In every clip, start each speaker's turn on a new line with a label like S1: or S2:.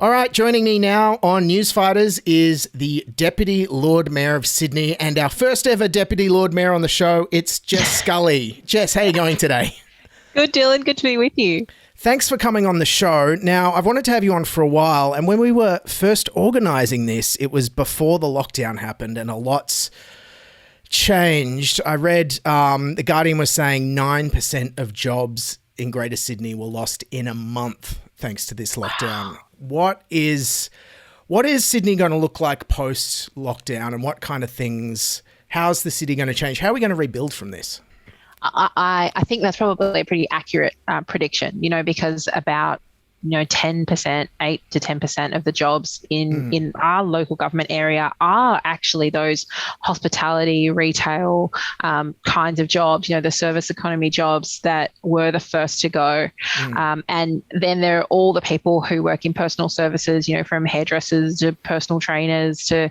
S1: All right, joining me now on Newsfighters is the Deputy Lord Mayor of Sydney and our first ever Deputy Lord Mayor on the show. It's Jess Scully. Jess, how are you going today?
S2: Good, Dylan. Good to be with you.
S1: Thanks for coming on the show. Now, I've wanted to have you on for a while, and when we were first organising this, it was before the lockdown happened and a lot's changed. I read The Guardian was saying 9% of jobs in Greater Sydney were lost in a month thanks to this lockdown. What is Sydney going to look like post-lockdown, and what kind of things, how's the city going to change? How are we going to rebuild from this?
S2: I think that's probably a pretty accurate prediction, because about 10%, 8 to 10% of the jobs in our local government area are actually those hospitality, retail kinds of jobs, the service economy jobs that were the first to go. And then there are all the people who work in personal services, from hairdressers to personal trainers to,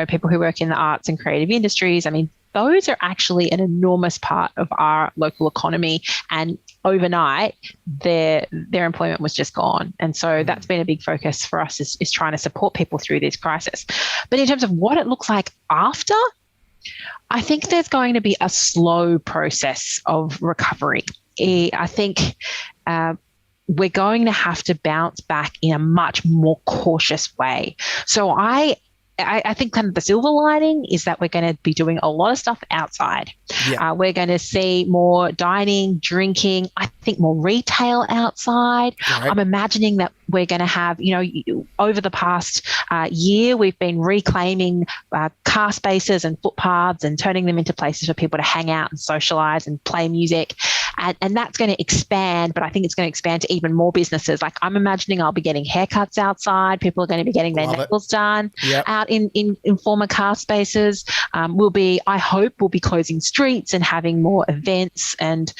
S2: people who work in the arts and creative industries. I mean, those are actually an enormous part of our local economy, and overnight their employment was just gone. And so that's been a big focus for us is trying to support people through this crisis. But in terms of what it looks like after, I think there's going to be a slow process of recovery. I think we're going to have to bounce back in a much more cautious way. So I think kind of the silver lining is that we're going to be doing a lot of stuff outside. Yeah. We're going to see more dining, drinking, I think more retail outside. Right. I'm imagining that we're going to have, over the past year, we've been reclaiming car spaces and footpaths and turning them into places for people to hang out and socialise and play music. And that's going to expand, but I think it's going to expand to even more businesses. Like I'm imagining I'll be getting haircuts outside. People are going to be getting their nails done out in former car spaces. I hope we'll be closing streets and having more events and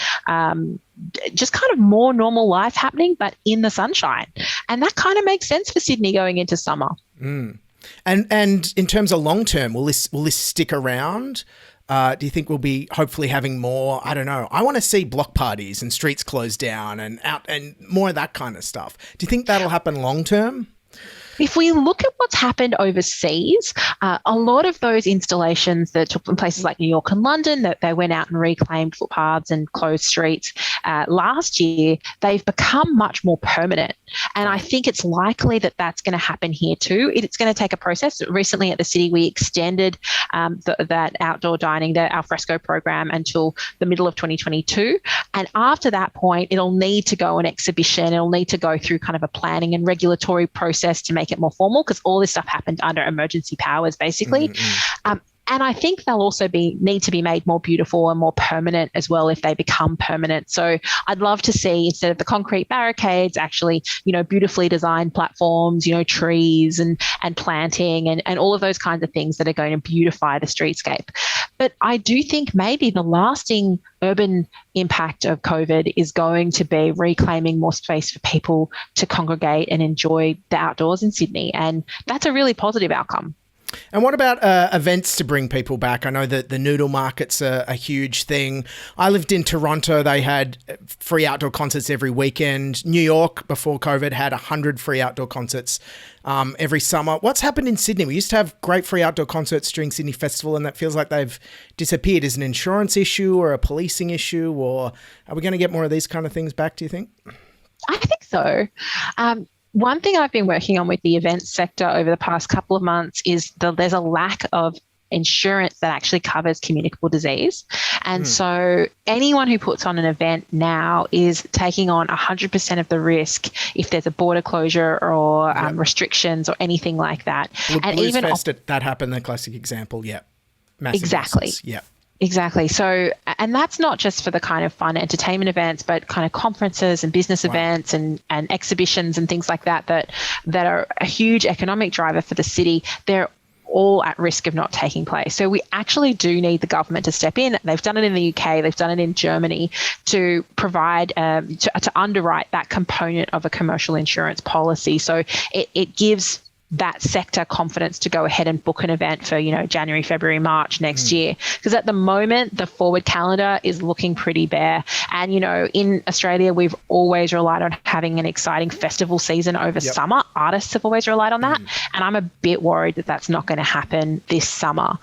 S2: just kind of more normal life happening, but in the sunshine. And that kind of makes sense for Sydney going into summer.
S1: And in terms of long term, will this stick around? Do you think we'll be hopefully having more? I don't know. I want to see block parties and streets closed down and more of that kind of stuff. Do you think that'll happen long term?
S2: If we look at what's happened overseas, a lot of those installations that took in places like New York and London, that they went out and reclaimed footpaths and closed streets last year, they've become much more permanent. And I think it's likely that that's going to happen here too. It's going to take a process. Recently at the city, we extended that outdoor dining, the alfresco program, until the middle of 2022. And after that point, it'll need to go on exhibition. It'll need to go through kind of a planning and regulatory process to make it more formal, because all this stuff happened under emergency powers, basically. And I think they'll also need to be made more beautiful and more permanent as well if they become permanent. So I'd love to see, instead of the concrete barricades, actually, beautifully designed platforms, trees and planting and all of those kinds of things that are going to beautify the streetscape. But I do think maybe the lasting urban impact of COVID is going to be reclaiming more space for people to congregate and enjoy the outdoors in Sydney. And that's a really positive outcome.
S1: And what about events to bring people back? I know that the noodle market's a huge thing. I lived in Toronto. They had free outdoor concerts every weekend. New York, before COVID, had 100 free outdoor concerts every summer. What's happened in Sydney? We used to have great free outdoor concerts during Sydney Festival, and that feels like they've disappeared. Is it an insurance issue or a policing issue, or are we going to get more of these kind of things back, do you think?
S2: I think so. One thing I've been working on with the events sector over the past couple of months is there's a lack of insurance that actually covers communicable disease. And so anyone who puts on an event now is taking on 100% of the risk if there's a border closure or restrictions or anything like that.
S1: And Blues even Fest, that happened, the classic example. Yeah. Massive
S2: exactly.
S1: Losses. Yeah.
S2: Exactly. So, and that's not just for the kind of fun entertainment events, but kind of conferences and business events and exhibitions and things like that are a huge economic driver for the city. They're all at risk of not taking place. So we actually do need the government to step in. They've done it in the UK, they've done it in Germany, to provide, to underwrite that component of a commercial insurance policy. So it gives that sector confidence to go ahead and book an event for, January, February, March next year. Because at the moment, the forward calendar is looking pretty bare. And, in Australia, we've always relied on having an exciting festival season over summer. Artists have always relied on that. And I'm a bit worried that that's not going to happen this summer.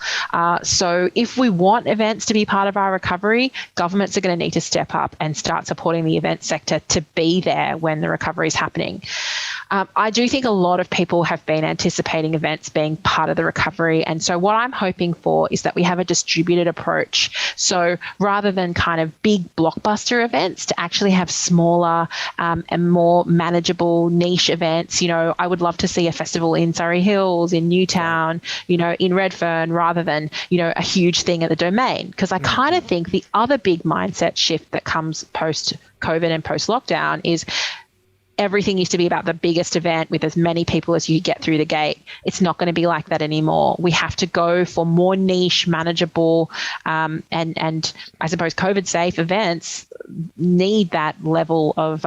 S2: So if we want events to be part of our recovery, governments are going to need to step up and start supporting the event sector to be there when the recovery is happening. I do think a lot of people have been anticipating events being part of the recovery. And so what I'm hoping for is that we have a distributed approach. So rather than kind of big blockbuster events, to actually have smaller and more manageable niche events. I would love to see a festival in Surrey Hills, in Newtown, in Redfern, rather than, a huge thing at the Domain. Because I kind of think the other big mindset shift that comes post-COVID and post-lockdown is everything used to be about the biggest event with as many people as you get through the gate. It's not going to be like that anymore. We have to go for more niche, manageable, and I suppose COVID-safe events need that level of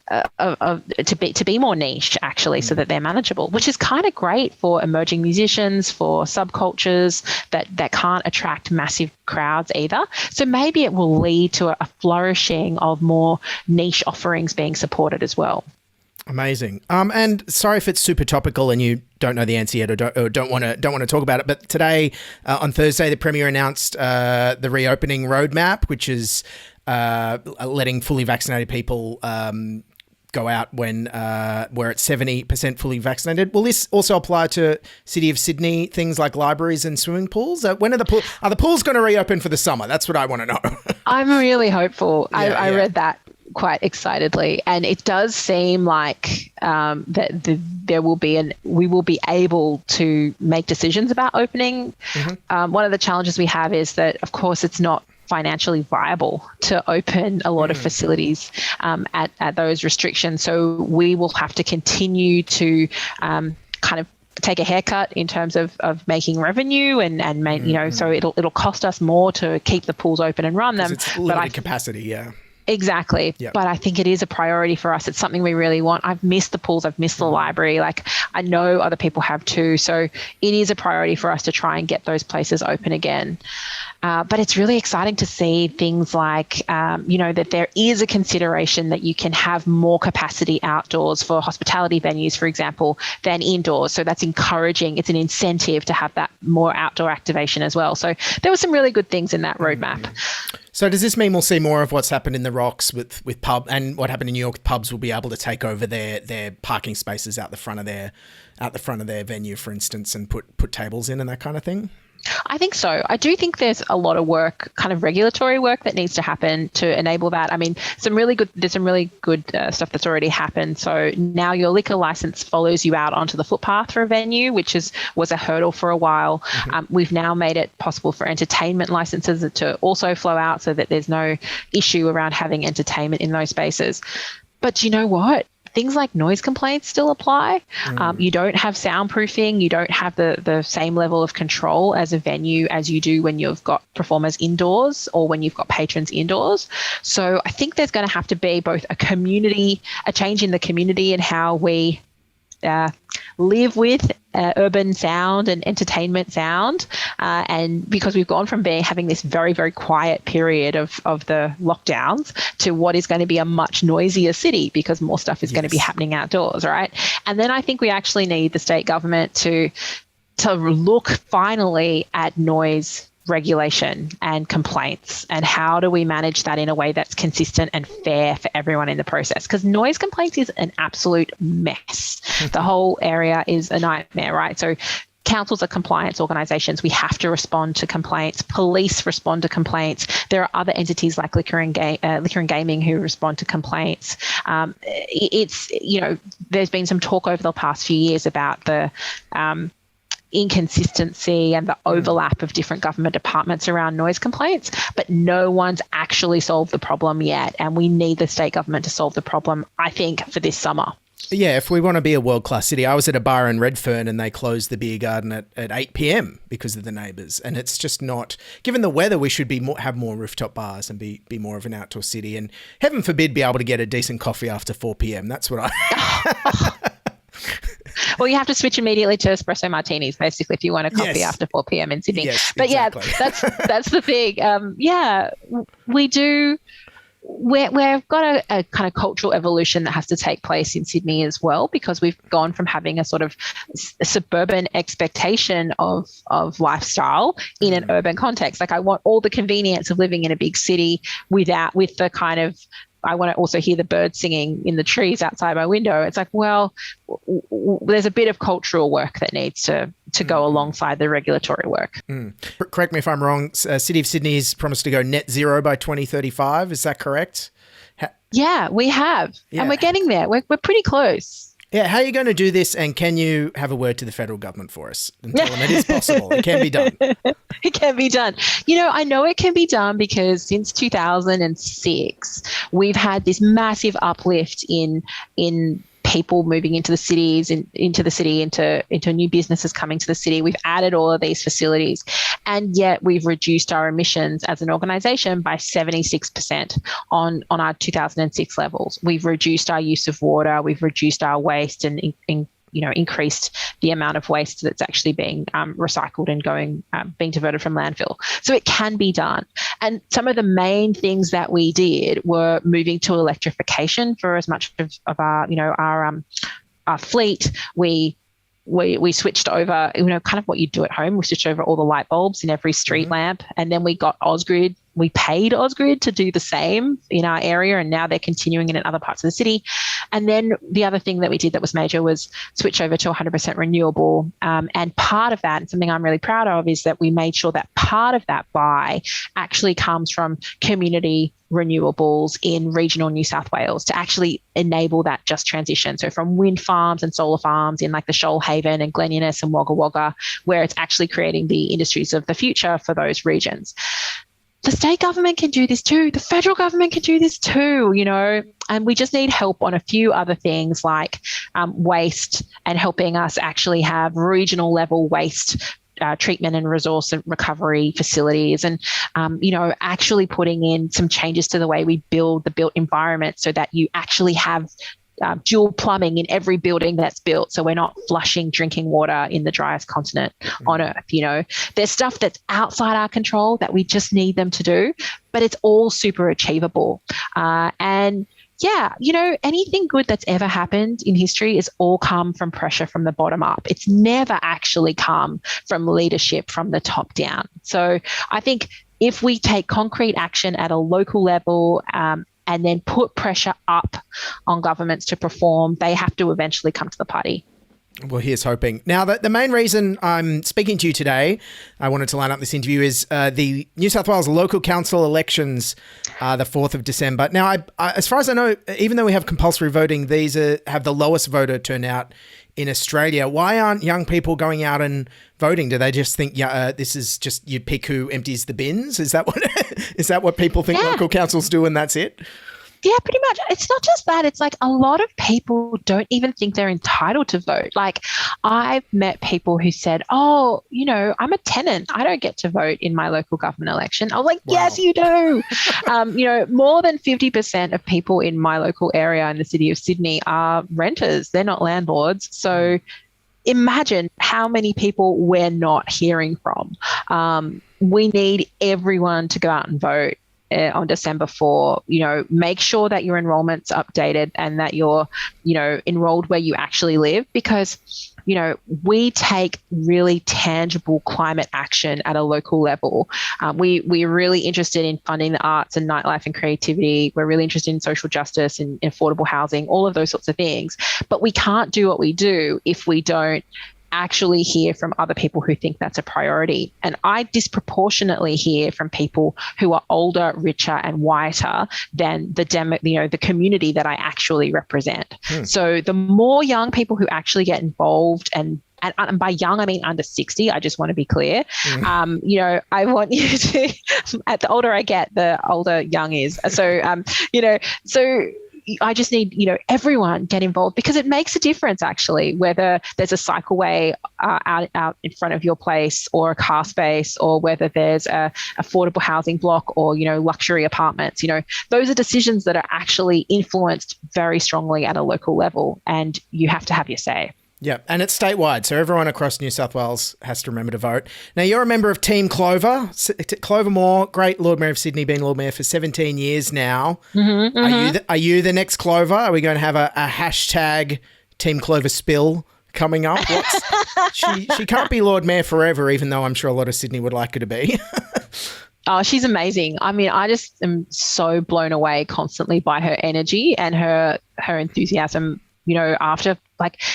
S2: to be more niche, actually, so that they're manageable, which is kind of great for emerging musicians, for subcultures that can't attract massive crowds either. So maybe it will lead to a flourishing of more niche offerings being supported as well.
S1: Amazing. And sorry if it's super topical and you don't know the answer yet or don't want to talk about it. But today, on Thursday, the Premier announced the reopening roadmap, which is letting fully vaccinated people go out when we're at 70% fully vaccinated. Will this also apply to City of Sydney, things like libraries and swimming pools? When are the pools going to reopen for the summer? That's what I want to know.
S2: I'm really hopeful. I read that quite excitedly, and it does seem like we will be able to make decisions about opening. One of the challenges we have is that, of course, it's not financially viable to open a lot of facilities at those restrictions. So we will have to continue to kind of take a haircut in terms of making revenue and make, so it'll cost us more to keep the pools open and run them.
S1: It's limited capacity, yeah.
S2: Exactly. Yep. But I think it is a priority for us. It's something we really want. I've missed the pools. I've missed the library. Like, I know other people have too. So it is a priority for us to try and get those places open again. But it's really exciting to see things like, that there is a consideration that you can have more capacity outdoors for hospitality venues, for example, than indoors. So that's encouraging. It's an incentive to have that more outdoor activation as well. So there were some really good things in that roadmap.
S1: So does this mean we'll see more of what's happened in the Rocks with pub and what happened in New York? Pubs will be able to take over their parking spaces out the front of their venue, for instance, and put tables in and that kind of thing?
S2: I think so. I do think there's a lot of work, kind of regulatory work, that needs to happen to enable that. I mean, there's some really good stuff that's already happened. So now your liquor license follows you out onto the footpath for a venue, which was a hurdle for a while. We've now made it possible for entertainment licenses to also flow out, so that there's no issue around having entertainment in those spaces. But you know what? Things like noise complaints still apply. You don't have soundproofing. You don't have the same level of control as a venue as you do when you've got performers indoors or when you've got patrons indoors. So I think there's going to have to be both a change in the community and how we live with urban sound and entertainment sound, and because we've gone from having this very, very quiet period of the lockdowns to what is going to be a much noisier city because more stuff is going to be happening outdoors, right? And then I think we actually need the state government to look finally at noise regulation and complaints, and how do we manage that in a way that's consistent and fair for everyone in the process, because noise complaints is an absolute mess. The whole area is a nightmare, right? So councils are compliance organisations. We have to respond to complaints. Police respond to complaints. There are other entities like liquor and gaming who respond to complaints. There's been some talk over the past few years about the inconsistency and the overlap of different government departments around noise complaints, but no one's actually solved the problem yet. And we need the state government to solve the problem, I think, for this summer.
S1: Yeah, if we want to be a world-class city. I was at a bar in Redfern and they closed the beer garden at 8 p.m. because of the neighbours. And it's just not, given the weather, we should have more rooftop bars and be more of an outdoor city. And heaven forbid be able to get a decent coffee after 4 p.m. That's what I...
S2: Well, you have to switch immediately to espresso martinis, basically, if you want a coffee after 4 p.m. in Sydney.
S1: Yes,
S2: but
S1: exactly.
S2: that's the thing. We do. We've got a kind of cultural evolution that has to take place in Sydney as well, because we've gone from having a sort of suburban expectation of lifestyle in an urban context. Like, I want all the convenience of living in a big city with the kind of, I want to also hear the birds singing in the trees outside my window. It's like, well, there's a bit of cultural work that needs to go alongside the regulatory work.
S1: Correct me if I'm wrong. City of Sydney's promised to go net zero by 2035. Is that correct?
S2: Yeah, we have. Yeah. And we're getting there. We're pretty close.
S1: Yeah, how are you going to do this, and can you have a word to the federal government for us and tell them it is possible? It can be done.
S2: It can be done. I know it can be done because since 2006, we've had this massive uplift in people moving into the cities, into new businesses coming to the city. We've added all of these facilities, and yet we've reduced our emissions as an organisation by 76% on our 2006 levels. We've reduced our use of water. We've reduced our waste and increased the amount of waste that's actually being recycled and being diverted from landfill. So it can be done. And some of the main things that we did were moving to electrification for as much of our fleet. We switched over, kind of what you do at home. We switched over all the light bulbs in every street lamp, and then we got Ausgrid. We paid Ausgrid to do the same in our area, and now they're continuing it in other parts of the city. And then the other thing that we did that was major was switch over to 100% renewable. And part of that, and something I'm really proud of, is that we made sure that part of that buy actually comes from community renewables in regional New South Wales to actually enable that just transition. So from wind farms and solar farms in like the Shoalhaven and Glen Innes and Wagga Wagga, where it's actually creating the industries of the future for those regions. The state government can do this too. The federal government can do this too, and we just need help on a few other things like waste, and helping us actually have regional level waste treatment and resource and recovery facilities, and actually putting in some changes to the way we build the built environment so that you actually have dual plumbing in every building that's built, so we're not flushing drinking water in the driest continent on Earth. There's stuff that's outside our control that we just need them to do, but it's all super achievable. And yeah, anything good that's ever happened in history has all come from pressure from the bottom up. It's never actually come from leadership from the top down. So I think if we take concrete action at a local level, and then put pressure up on governments to perform, they have to eventually come to the party.
S1: Well, here's hoping. Now, the main reason I'm speaking to you today, I wanted to line up this interview, is the New South Wales local council elections, the 4th of December. Now, I, as far as I know, even though we have compulsory voting, these have the lowest voter turnout in Australia. Why aren't young people going out and voting? Do they just think, this is just, you pick who empties the bins? Is that what people think local councils do and that's it?
S2: Yeah, pretty much. It's not just that. It's like a lot of people don't even think they're entitled to vote. Like, I've met people who said, I'm a tenant. I don't get to vote in my local government election. I was like, wow. Yes, you do. More than 50% of people in my local area in the city of Sydney are renters. They're not landlords. So imagine how many people we're not hearing from. We need everyone to go out and vote on December 4. Make sure that your enrollment's updated and that you're, enrolled where you actually live, because, we take really tangible climate action at a local level. We're really interested in funding the arts and nightlife and creativity. We're really interested in social justice and affordable housing, all of those sorts of things. But we can't do what we do if we don't actually hear from other people who think that's a priority. And I disproportionately hear from people who are older, richer, and whiter than the community that I actually represent. So the more young people who actually get involved, and by young, I mean under 60. I just want to be clear. I want you to, the older I get, the older young is. So, so I just need, everyone get involved, because it makes a difference actually, whether there's a cycleway out in front of your place or a car space, or whether there's a affordable housing block or, luxury apartments. Those are decisions that are actually influenced very strongly at a local level, and you have to have your say.
S1: Yeah, and it's statewide, so everyone across New South Wales has to remember to vote. Now, you're a member of Team Clover. Clover Moore, great Lord Mayor of Sydney, been Lord Mayor for 17 years now. Are you the next Clover? Are we going to have a hashtag Team Clover spill coming up? She can't be Lord Mayor forever, even though I'm sure a lot of Sydney would like her to be.
S2: Oh, she's amazing. I mean, I just am so blown away constantly by her energy and her enthusiasm. You know, after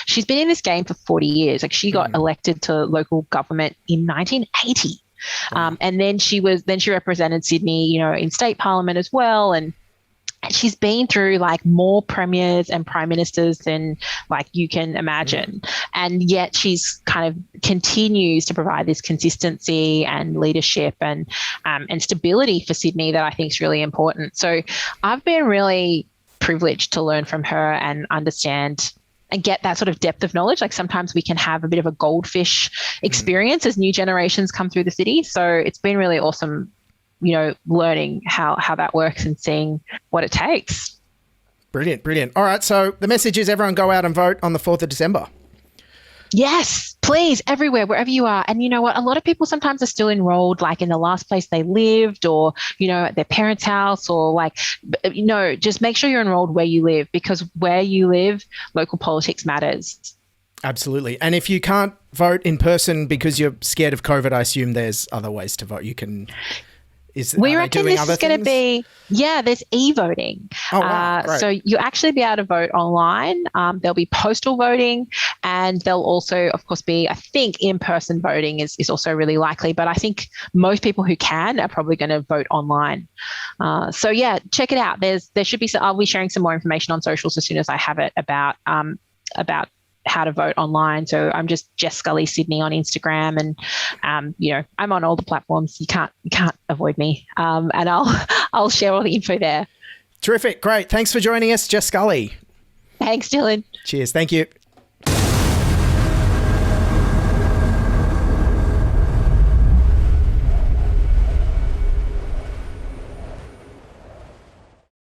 S2: she's been in this game for 40 years. Like, she got elected to local government in 1980. And then she represented Sydney, you know, in state parliament as well. And she's been through more premiers and prime ministers than you can imagine. And yet she's kind of continues to provide this consistency and leadership and stability for Sydney that I think is really important. So I've been really privileged to learn from her and understand and get that sort of depth of knowledge. Like, sometimes we can have a bit of a goldfish experience as new generations come through the city. So it's been really awesome, you know, learning how that works and seeing what it takes.
S1: Brilliant. All right, so the message is everyone go out and vote on the 4th of December.
S2: Yes, please, everywhere, wherever you are. And you know what? A lot of people sometimes are still enrolled in the last place they lived, or, you know, at their parents' house, or just make sure you're enrolled where you live, because where you live, local politics matters.
S1: Absolutely. And if you can't vote in person because you're scared of COVID, I assume there's other ways to vote. You can...
S2: We reckon this is going to be, there's EVoting.
S1: Oh, wow.
S2: So you'll actually be able to vote online. There'll be postal voting, and there'll also, of course, be, I think, in-person voting is also really likely. But I think most people who can are probably going to vote online. So check it out. There should be. I'll be sharing some more information on socials as soon as I have it about how to vote online. So I'm just Jess Scully Sydney on Instagram, and you know, I'm on all the platforms. You can't avoid me, and I'll share all the info there.
S1: Terrific, great. Thanks for joining us, Jess Scully.
S2: Thanks, Dylan.
S1: Cheers. Thank you.